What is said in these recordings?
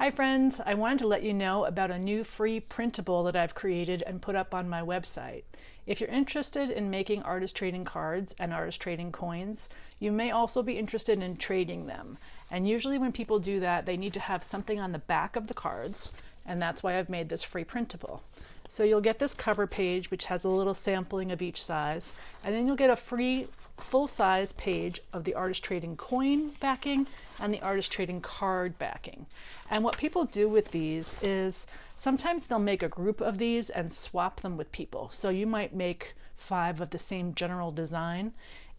Hi friends, I wanted to let you know about a new free printable that I've created and put up on my website. If you're interested in making artist trading cards and artist trading coins, you may also be interested in trading them. And usually when people do that, they need to have something on the back of the cards, and that's why I've made this free printable. So you'll get this cover page which has a little sampling of each size, and then you'll get a free full-size page of the artist trading coin backing and the artist trading card backing. And what people do with these is sometimes they'll make a group of these and swap them with people. So you might make 5 of the same general design,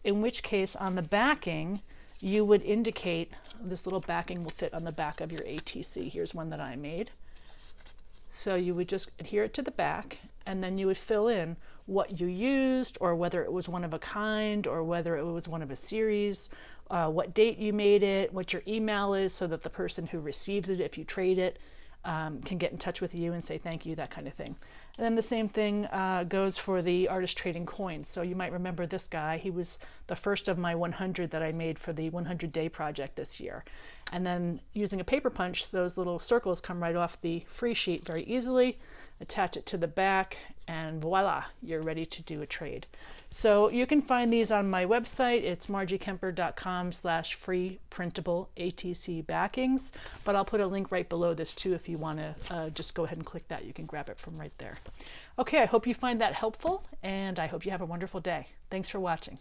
in which case on the backing you would indicate, this little backing will fit on the back of your ATC. Here's one that I made. So you would just adhere it to the back, and then you would fill in what you used, or whether it was one of a kind, or whether it was one of a series, what date you made it, what your email is, so that the person who receives it, if you trade it, can get in touch with you and say thank you, that kind of thing. And then the same thing goes for the artist trading coins. So you might remember this guy. He was the first of my 100 that I made for the 100-day project this year. And then using a paper punch, those little circles come right off the free sheet very easily. Attach it to the back, and voila, you're ready to do a trade. So you can find these on my website. It's marjiekemper.com/free printable ATC backings, but I'll put a link right below this too if you want to just go ahead and click that. You can grab it from right there. Okay, I hope you find that helpful, and I hope you have a wonderful day. Thanks for watching.